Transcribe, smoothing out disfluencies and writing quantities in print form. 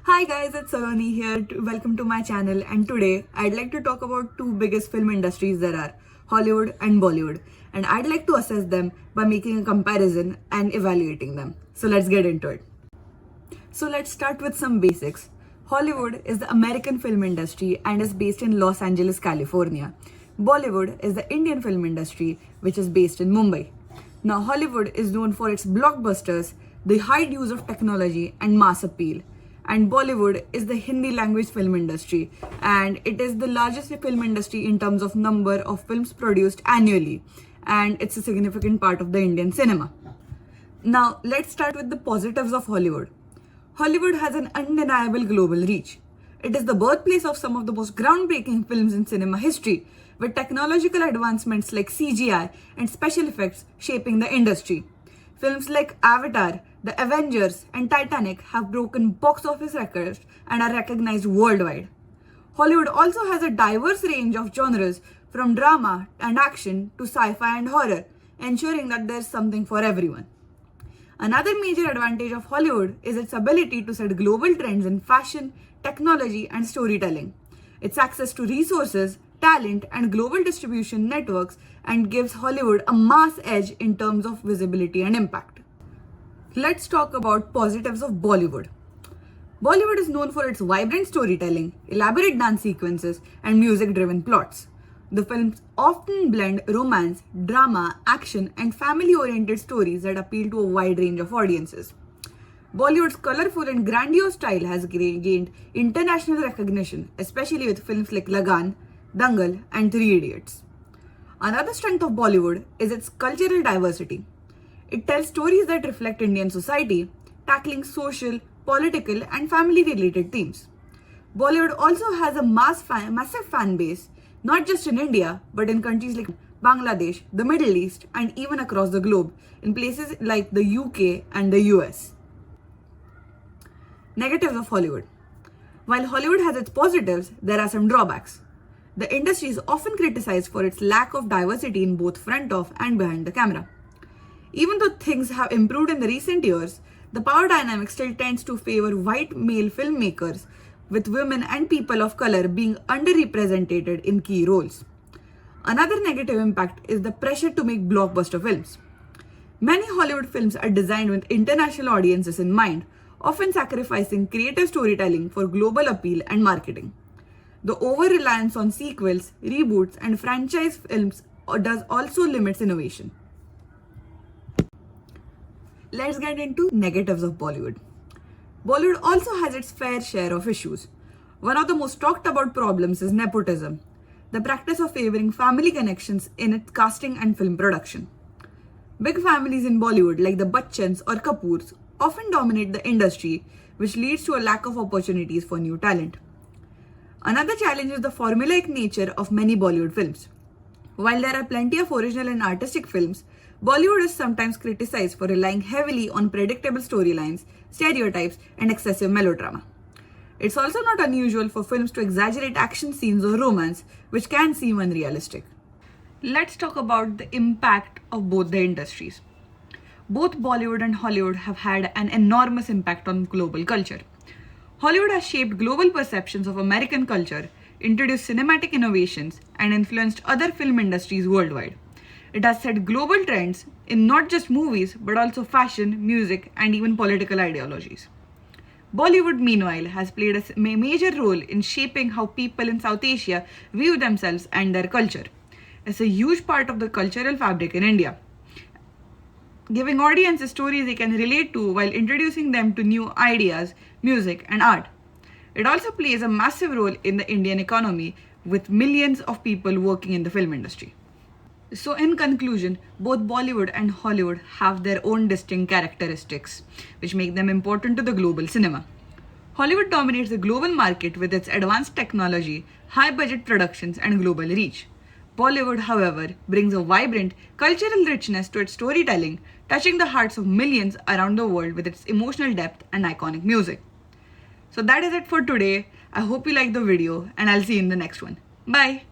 Hi guys, it's Saloni here. Welcome to my channel, and today I'd like to talk about two biggest film industries there are, Hollywood and Bollywood, and I'd like to assess them by making a comparison and evaluating them. So let's get into it. So let's start with some basics. Hollywood is the American film industry and is based in Los Angeles, California. Bollywood is the Indian film industry which is based in Mumbai. Now Hollywood is known for its blockbusters, the high use of technology and mass appeal. And Bollywood is the Hindi language film industry, and it is the largest film industry in terms of number of films produced annually, and it's a significant part of the Indian cinema. Now let's start with the positives of Hollywood. Hollywood has an undeniable global reach. It is the birthplace of some of the most groundbreaking films in cinema history, with technological advancements like CGI and special effects shaping the industry. Films like Avatar, The Avengers, and Titanic have broken box office records and are recognized worldwide. Hollywood also has a diverse range of genres from drama and action to sci-fi and horror, ensuring that there's something for everyone. Another major advantage of Hollywood is its ability to set global trends in fashion, technology, and storytelling. Its access to resources, talent, and global distribution networks and gives Hollywood a mass edge in terms of visibility and impact. Let's talk about positives of Bollywood. Bollywood is known for its vibrant storytelling, elaborate dance sequences, and music-driven plots. The films often blend romance, drama, action, and family-oriented stories that appeal to a wide range of audiences. Bollywood's colorful and grandiose style has gained international recognition, especially with films like Lagan, Dangal, and Three Idiots. Another strength of Bollywood is its cultural diversity. It tells stories that reflect Indian society, tackling social, political, and family-related themes. Bollywood also has a massive fan base, not just in India, but in countries like Bangladesh, the Middle East, and even across the globe, in places like the UK and the US. Negatives of Hollywood. While Hollywood has its positives, there are some drawbacks. The industry is often criticized for its lack of diversity in both front of and behind the camera. Even though things have improved in the recent years, the power dynamic still tends to favor white male filmmakers, with women and people of color being underrepresented in key roles. Another negative impact is the pressure to make blockbuster films. Many Hollywood films are designed with international audiences in mind, often sacrificing creative storytelling for global appeal and marketing. The over-reliance on sequels, reboots, and franchise films does also limits innovation. Let's get into negatives of Bollywood. Bollywood also has its fair share of issues. One of the most talked about problems is nepotism, the practice of favoring family connections in its casting and film production. Big families in Bollywood like the Bachchans or Kapoors often dominate the industry, which leads to a lack of opportunities for new talent. Another challenge is the formulaic nature of many Bollywood films. While there are plenty of original and artistic films, Bollywood is sometimes criticized for relying heavily on predictable storylines, stereotypes, and excessive melodrama. It's also not unusual for films to exaggerate action scenes or romance, which can seem unrealistic. Let's talk about the impact of both the industries. Both Bollywood and Hollywood have had an enormous impact on global culture. Hollywood has shaped global perceptions of American culture, introduced cinematic innovations, and influenced other film industries worldwide. It has set global trends in not just movies, but also fashion, music, and even political ideologies. Bollywood, meanwhile, has played a major role in shaping how people in South Asia view themselves and their culture. It's a huge part of the cultural fabric in India, giving audiences stories they can relate to while introducing them to new ideas, music, and art. It also plays a massive role in the Indian economy, with millions of people working in the film industry. So in conclusion, both Bollywood and Hollywood have their own distinct characteristics, which make them important to the global cinema. Hollywood dominates the global market with its advanced technology, high-budget productions, and global reach. Bollywood, however, brings a vibrant cultural richness to its storytelling, touching the hearts of millions around the world with its emotional depth and iconic music. So that is it for today. I hope you liked the video, and I'll see you in the next one. Bye!